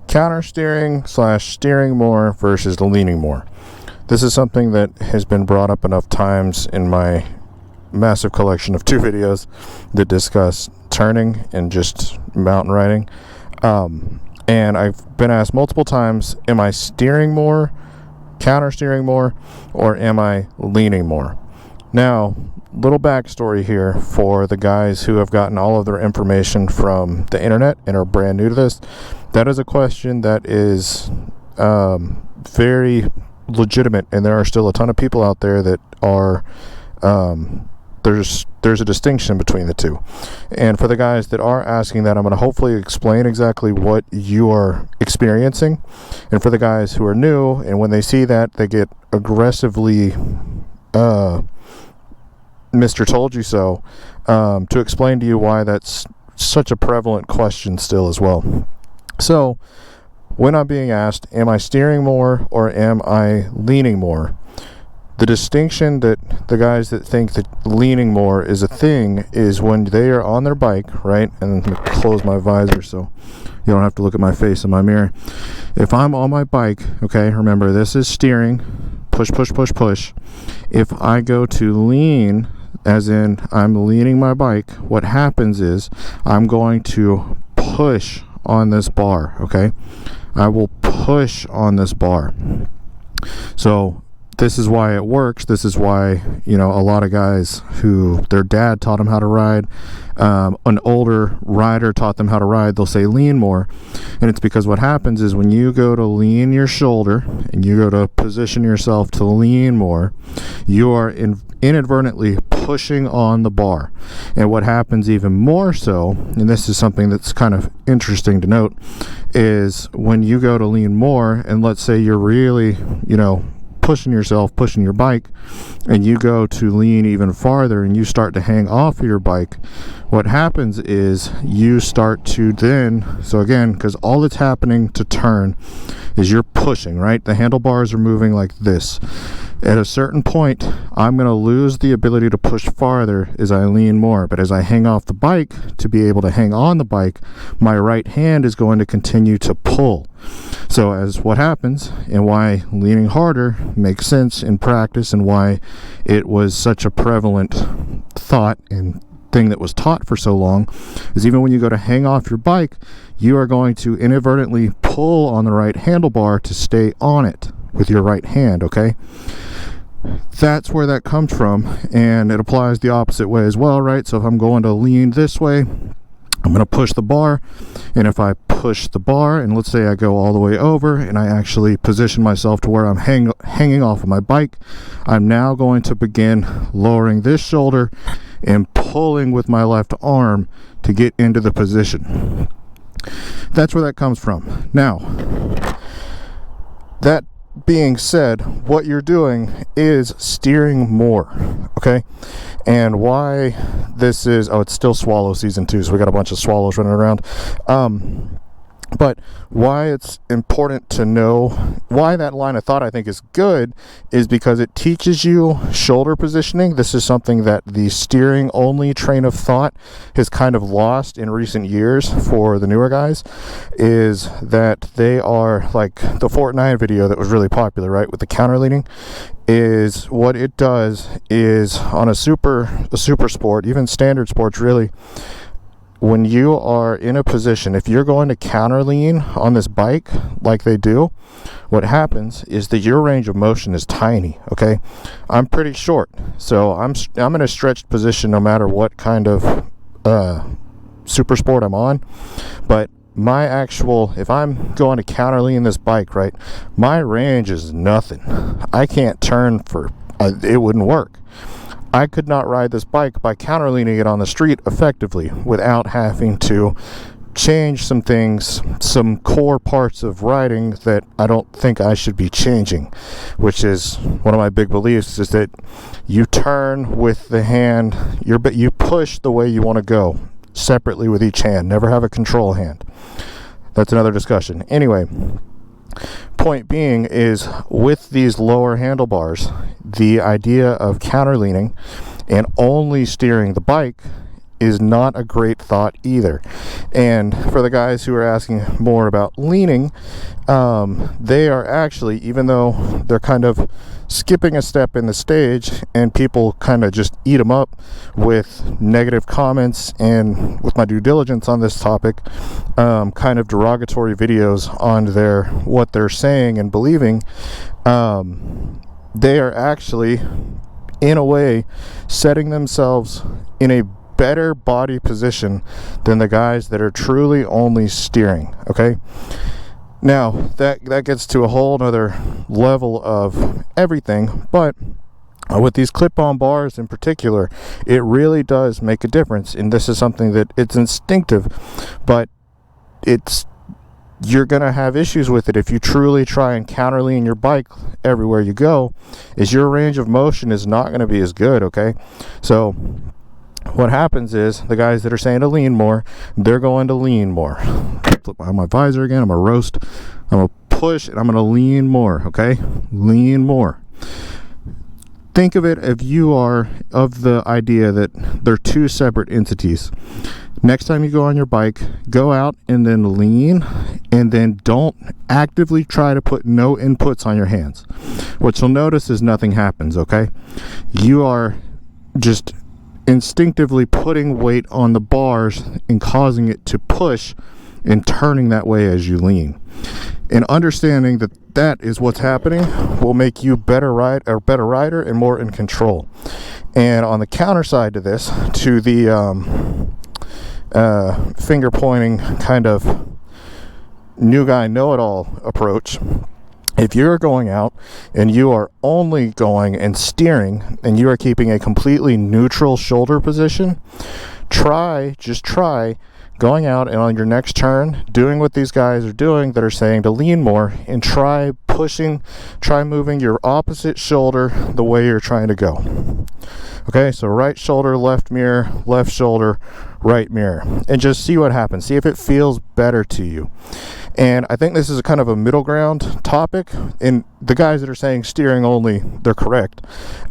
counter steering slash steering more versus leaning more. This is something that has been brought up enough times in my massive collection of 2 videos that discuss turning and just mountain riding. And I've been asked multiple times, am I steering more, counter steering more, or am I leaning more? Now, little backstory here for the guys who have gotten all of their information from the internet and are brand new to this. That is a question that is very legitimate, and there are still a ton of people out there that are there's a distinction between the two. And for the guys that are asking that, I'm going to hopefully explain exactly what you are experiencing. And for the guys who are new, and when they see that, they get aggressively Mr. Told You So, to explain to you why that's such a prevalent question still as well. So when I'm being asked, am I steering more or am I leaning more? The distinction that the guys that think that leaning more is a thing is when they are on their bike, right? And I'm going to close my visor so you don't have to look at my face in my mirror. If I'm on my bike, okay, remember this is steering, push, push, push, push. If I go to lean, as in I'm leaning my bike, what happens is I'm going to push on this bar, okay? I will push on this bar. So this is why it works. This is why, a lot of guys who their dad taught them how to ride, an older rider taught them how to ride, they'll say lean more. And it's because what happens is when you go to lean your shoulder and you go to position yourself to lean more, you are inadvertently pushing on the bar. And what happens even more so, and this is something that's kind of interesting to note, is when you go to lean more, and let's say you're really, pushing yourself, pushing your bike, and you go to lean even farther and you start to hang off of your bike, what happens is you start to then, so again, because all that's happening to turn is you're pushing, right? The handlebars are moving like this. At a certain point, I'm going to lose the ability to push farther as I lean more. But as I hang off the bike, to be able to hang on the bike, my right hand is going to continue to pull. So as what happens, and why leaning harder makes sense in practice, and why it was such a prevalent thought and thing that was taught for so long, is even when you go to hang off your bike, you are going to inadvertently pull on the right handlebar to stay on it with your right hand, okay? That's where that comes from, and it applies the opposite way as well, right? So if I'm going to lean this way, I'm going to push the bar, and if I push the bar, and let's say I go all the way over, and I actually position myself to where I'm hanging off of my bike, I'm now going to begin lowering this shoulder and pulling with my left arm to get into the position. That's where that comes from. Now, that being said, what you're doing is steering more, okay? And why this is, it's still swallow season 2, so we got a bunch of swallows running around. But why it's important to know, why that line of thought I think is good, is because it teaches you shoulder positioning. This is something that the steering only train of thought has kind of lost in recent years for the newer guys, is that they are like the Fortnite video that was really popular, right, with the counter leaning. Is what it does is on a super sport, even standard sports really, when you are in a position, if you're going to counter lean on this bike like they do, what happens is that your range of motion is tiny, okay? I'm pretty short, so I'm in a stretched position no matter what kind of super sport I'm on. But my actual, if I'm going to counter lean this bike, right, my range is nothing. I can't turn for, it wouldn't work. I could not ride this bike by counter leaning it on the street effectively without having to change some things, some core parts of riding that I don't think I should be changing, which is one of my big beliefs, is that you turn with the hand, you push the way you want to go separately with each hand, never have a control hand. That's another discussion. Anyway, point being is, with these lower handlebars, the idea of counter leaning and only steering the bike is not a great thought either. And for the guys who are asking more about leaning, they are actually, even though they're kind of skipping a step in the stage and people kind of just eat them up with negative comments and with my due diligence on this topic, kind of derogatory videos on what they're saying and believing, they are actually in a way setting themselves in a better body position than the guys that are truly only steering. Okay, now that gets to a whole nother level of everything, but with these clip-on bars in particular, it really does make a difference. And this is something that it's instinctive, but you're gonna have issues with it if you truly try and counter lean your bike everywhere you go. Is your range of motion is not going to be as good. Okay, so what happens is the guys that are saying to lean more, they're going to lean more. Flip on my visor again. I'm gonna roast, I'm gonna push, and I'm gonna lean more. Okay, lean more. Think of it if you are of the idea that they're two separate entities. Next time you go on your bike, go out and then lean, and then don't actively try to put no inputs on your hands. What you'll notice is nothing happens. Okay, you are just instinctively putting weight on the bars and causing it to push and turning that way as you lean. And understanding that is what's happening will make you better rider and more in control. And on the counter side to this, to the finger pointing kind of new guy know-it-all approach, if you're going out and you are only going and steering and you are keeping a completely neutral shoulder position, just try going out and on your next turn doing what these guys are doing that are saying to lean more, and try moving your opposite shoulder the way you're trying to go. Okay, so right shoulder, left mirror, left shoulder, right mirror, and just see what happens. See if it feels better to you. And I think this is a kind of a middle ground topic, and the guys that are saying steering only, they're correct.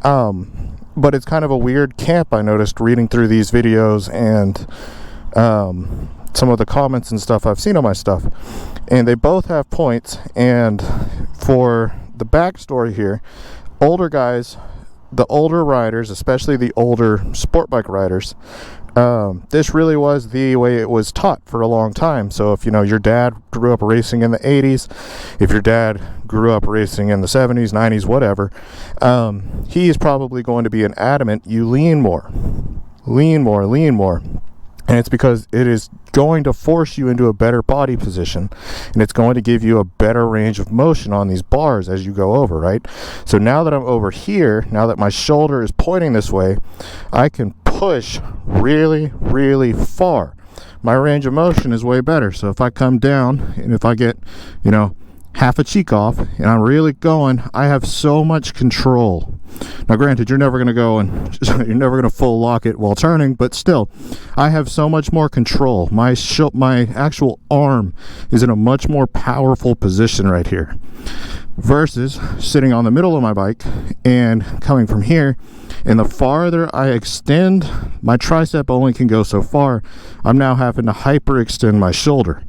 But it's kind of a weird camp, I noticed reading through these videos and some of the comments and stuff I've seen on my stuff. And they both have points. And for the backstory here, older guys, the older riders, especially the older sport bike riders, this really was the way it was taught for a long time. So if your dad grew up racing in the 80s, if your dad grew up racing in the 70s, 90s, whatever, he is probably going to be an adamant you lean more. And it's because it is going to force you into a better body position, and it's going to give you a better range of motion on these bars as you go over, right? So now that I'm over here, now that my shoulder is pointing this way, I can push really, really far. My range of motion is way better. So if I come down and if I get, half a cheek off and I'm really going, I have so much control. Now granted, you're never going to go and you're never going to full lock it while turning, but still, I have so much more control. My actual arm is in a much more powerful position right here versus sitting on the middle of my bike and coming from here. And the farther I extend, my tricep only can go so far. I'm now having to hyperextend my shoulder.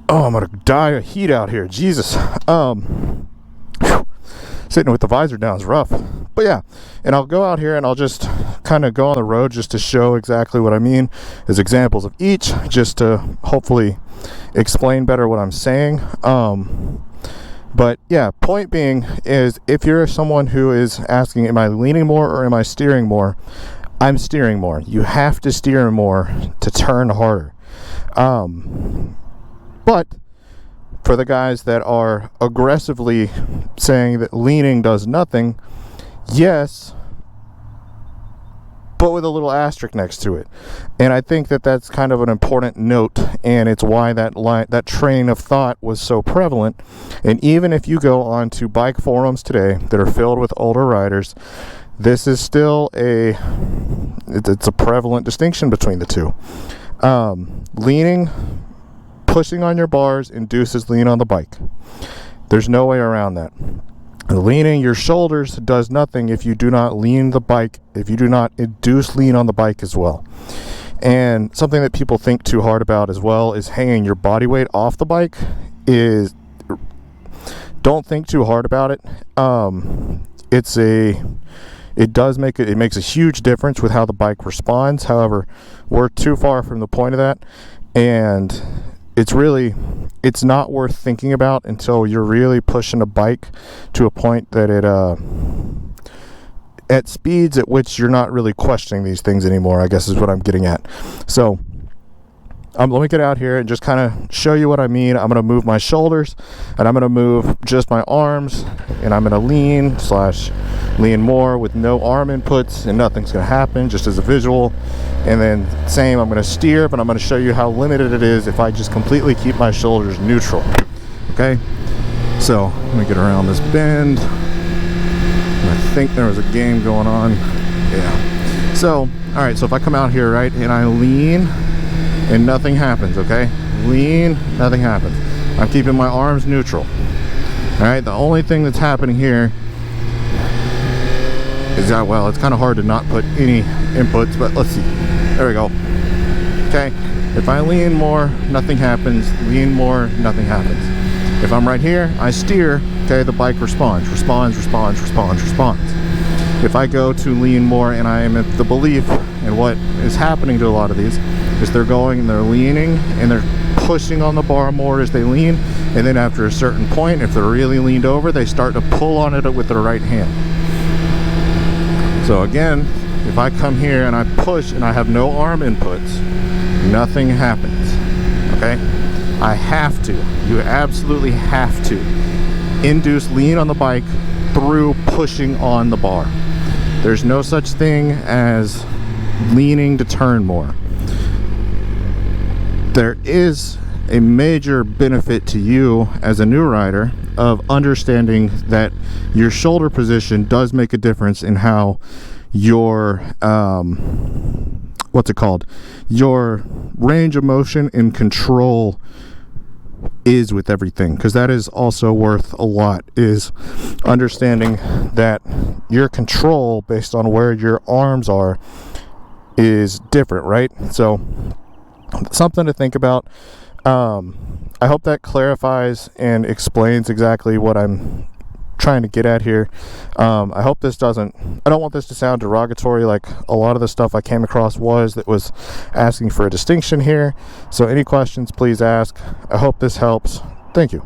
Oh, I'm gonna die of heat out here. Jesus. Sitting with the visor down is rough. But yeah, and I'll go out here and I'll just kind of go on the road just to show exactly what I mean as examples of each, just to hopefully explain better what I'm saying. But yeah, point being is, if you're someone who is asking, am I leaning more or am I steering more? I'm steering more. You have to steer more to turn harder. But for the guys that are aggressively saying that leaning does nothing, yes, but with a little asterisk next to it. And I think that that's kind of an important note, and it's why that train of thought was so prevalent. And even if you go onto bike forums today that are filled with older riders, this is still it's a prevalent distinction between the two. Pushing on your bars induces lean on the bike. There's no way around that. Leaning your shoulders does nothing if you do not lean the bike, if you do not induce lean on the bike as well. And something that people think too hard about as well is hanging your body weight off the bike. Don't think too hard about it. It makes a huge difference with how the bike responds. However, we're too far from the point of that, and it's not worth thinking about until you're really pushing a bike to a point that it at speeds at which you're not really questioning these things anymore, I guess is what I'm getting at. So let me get out here and just kind of show you what I mean. I'm going to move my shoulders, and I'm going to move just my arms, and I'm going to lean more with no arm inputs, and nothing's going to happen, just as a visual. And then same, I'm going to steer, but I'm going to show you how limited it is if I just completely keep my shoulders neutral. Okay, so let me get around this bend. I think there was a game going on. Yeah. So, all right, so if I come out here, right, and I lean, and nothing happens, okay? Lean, nothing happens. I'm keeping my arms neutral. All right, the only thing that's happening here is that, well, it's kind of hard to not put any inputs, but let's see. There we go. Okay, if I lean more, nothing happens. Lean more, nothing happens. If I'm right here, I steer, okay, the bike responds. If I go to lean more, and I am at the belief, and what is happening to a lot of these is they're going and they're leaning and they're pushing on the bar more as they lean, and then after a certain point, if they're really leaned over, they start to pull on it with their right hand. So again, if I come here and I push and I have no arm inputs, nothing happens. Okay, I have to, you absolutely have to induce lean on the bike through pushing on the bar. There's no such thing as leaning to turn more. There is a major benefit to you as a new rider of understanding that your shoulder position does make a difference in how your your range of motion and control is with everything, because that is also worth a lot, is understanding that your control based on where your arms are is different, right? So something to think about. I hope that clarifies and explains exactly what I'm trying to get at here. I hope this doesn't, I don't want this to sound derogatory like a lot of the stuff I came across that was asking for a distinction here. So any questions, please ask. I hope this helps. Thank you.